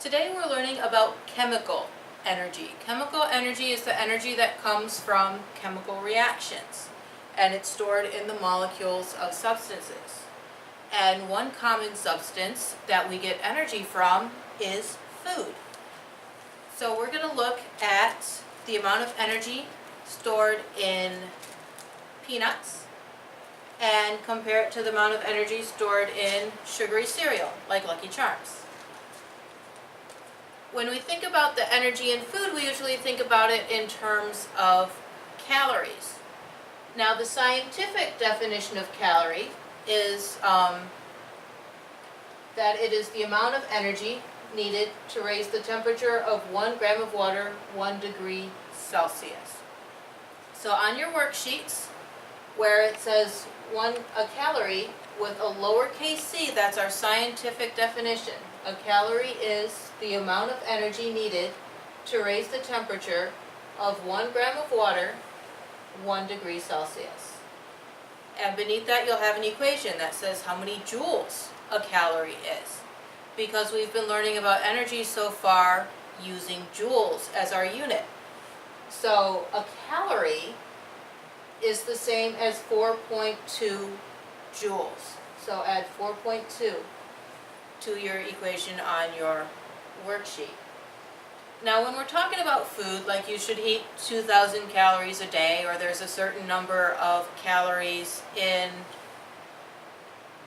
Today we're learning about chemical energy. Chemical energy is the energy that comes from chemical reactions, and it's stored in the molecules of substances. And one common substance that we get energy from is food. So we're going to look at the amount of energy stored in peanuts and compare it to the amount of energy stored in sugary cereal, like Lucky Charms. When we think about the energy in food, we usually think about it in terms of calories. Now, the scientific definition of calorie is that it is the amount of energy needed to raise the temperature of 1 gram of water 1 degree Celsius. So on your worksheets, where it says a calorie with a lowercase c, that's our scientific definition. A calorie is the amount of energy needed to raise the temperature of 1 gram of water 1 degree Celsius. And beneath that you'll have an equation that says how many joules a calorie is, because we've been learning about energy so far using joules as our unit. So a calorie is the same as 4.2 joules. So add 4.2 to your equation on your worksheet. Now when we're talking about food, like you should eat 2,000 calories a day, or there's a certain number of calories in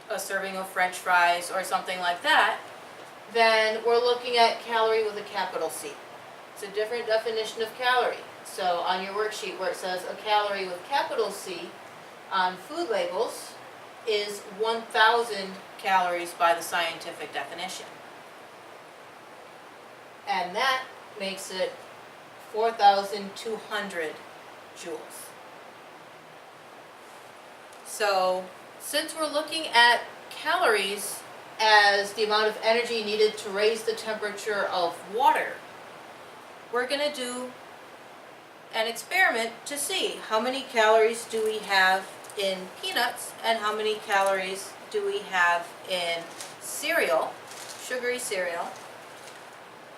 a serving of French fries or something like that, then we're looking at calorie with a capital C. It's a different definition of calorie. So on your worksheet where it says a calorie with capital C on food labels is 1,000 calories by the scientific definition. And that makes it 4,200 joules. So since we're looking at calories as the amount of energy needed to raise the temperature of water, we're going to do an experiment to see how many calories do we have in peanuts and how many calories do we have in cereal, sugary cereal.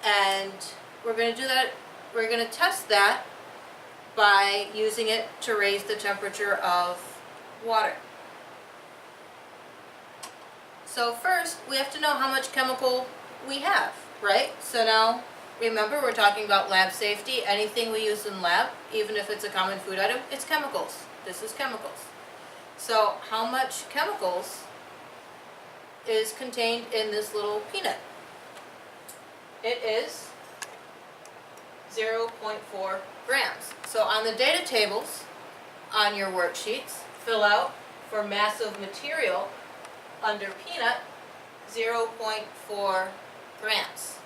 And we're going to do that, we're going to test that by using it to raise the temperature of water. So first, we have to know how much chemical we have, right? So now, remember, we're talking about lab safety. Anything we use in lab, even if it's a common food item, it's chemicals. This is chemicals. So how much chemicals is contained in this little peanut? It is 0.4 grams. So on the data tables on your worksheets, fill out for mass of material under peanut 0.4 grams.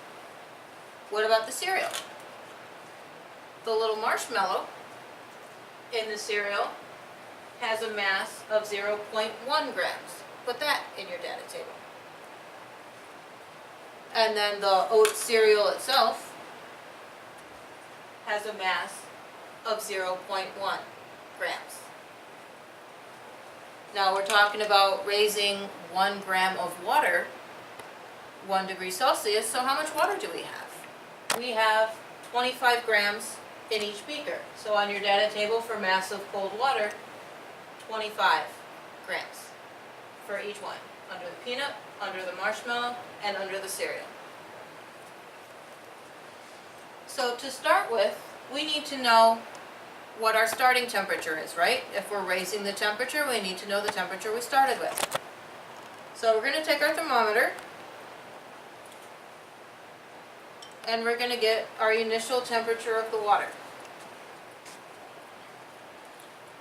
What about the cereal? The little marshmallow in the cereal has a mass of 0.1 grams. Put that in your data table. And then the oat cereal itself has a mass of 0.1 grams. Now we're talking about raising 1 gram of water 1 degree Celsius, so how much water do we have? We have 25 grams in each beaker. So on your data table for mass of cold water, 25 grams for each one, under the peanut, under the marshmallow, and under the cereal. So to start with, we need to know what our starting temperature is, right? If we're raising the temperature, we need to know the temperature we started with. So we're going to take our thermometer, and we're going to get our initial temperature of the water.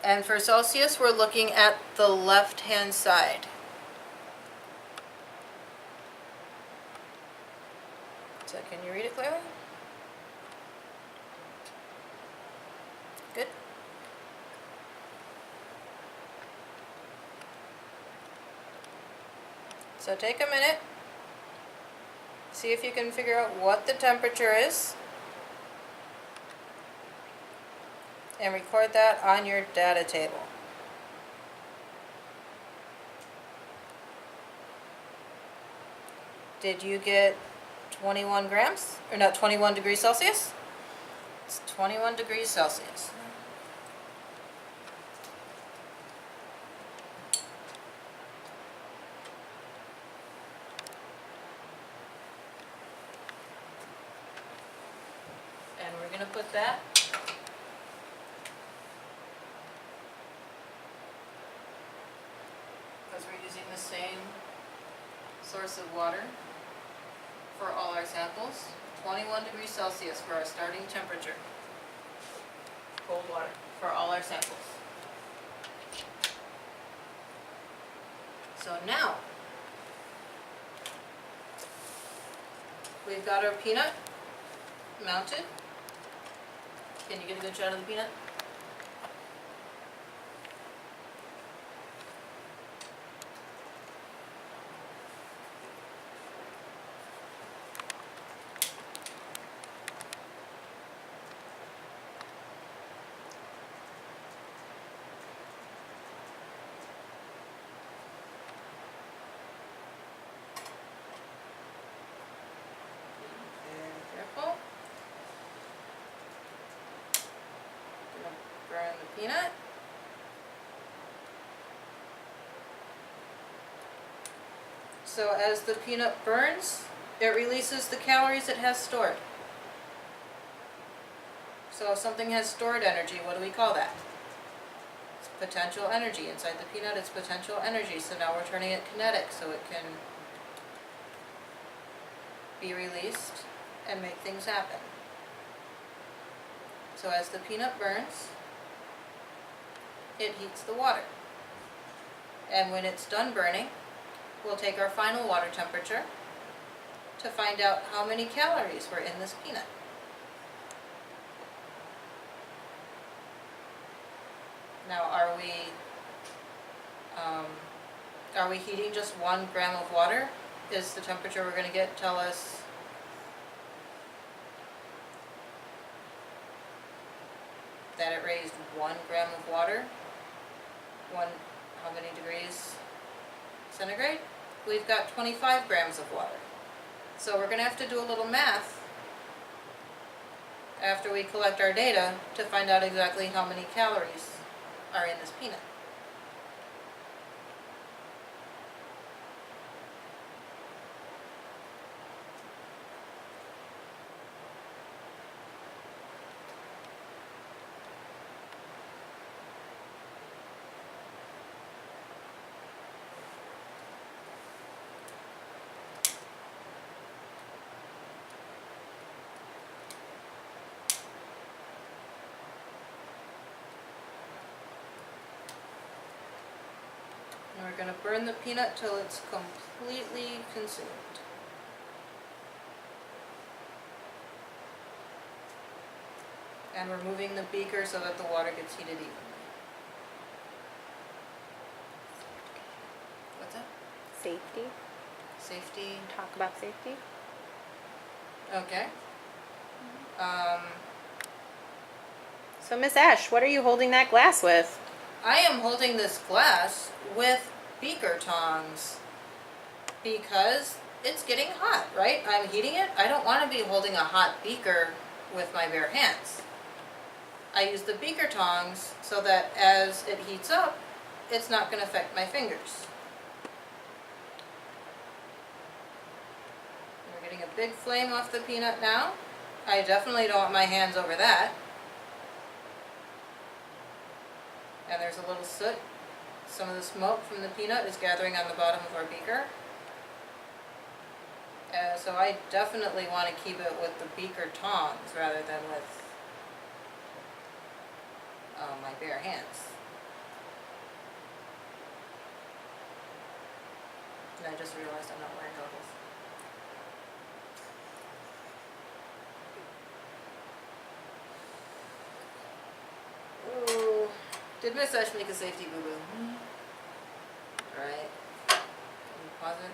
And for Celsius, we're looking at the left-hand side. So can you read it clearly? Good. So take a minute. See if you can figure out what the temperature is. And record that on your data table. Did you get 21 grams, or not 21 degrees Celsius. It's 21 degrees Celsius. And we're going to put that because we're using the same source of water for all our samples. 21 degrees Celsius for our starting temperature. Cold water for all our samples. So now, we've got our peanut mounted. Can you get a good shot of the peanut? Careful. Gonna burn the peanut. So as the peanut burns, it releases the calories it has stored. So if something has stored energy, what do we call that? It's potential energy. Inside the peanut, it's potential energy. So now we're turning it kinetic so it can be released and make things happen. So as the peanut burns, it heats the water. And when it's done burning, we'll take our final water temperature to find out how many calories were in this peanut. Now, are we heating just 1 gram of water? Is the temperature we're going to get tell us that it raised 1 gram of water? How many degrees centigrade? We've got 25 grams of water. So we're going to have to do a little math after we collect our data to find out exactly how many calories are in this peanut. And we're going to burn the peanut till it's completely consumed. And we're moving the beaker so that the water gets heated evenly. What's that? Safety. Safety. Talk about safety. Okay. So Miss Esch, what are you holding that glass with? I am holding this glass with beaker tongs because it's getting hot, right? I'm heating it. I don't want to be holding a hot beaker with my bare hands. I use the beaker tongs so that as it heats up, it's not going to affect my fingers. We're getting a big flame off the peanut now. I definitely don't want my hands over that. And there's a little soot. Some of the smoke from the peanut is gathering on the bottom of our beaker. So I definitely want to keep it with the beaker tongs rather than with my bare hands. And I just realized I'm not wearing goggles. Ooh. Did Miss Esch make a safety boo-boo? Alright. Can you pause it?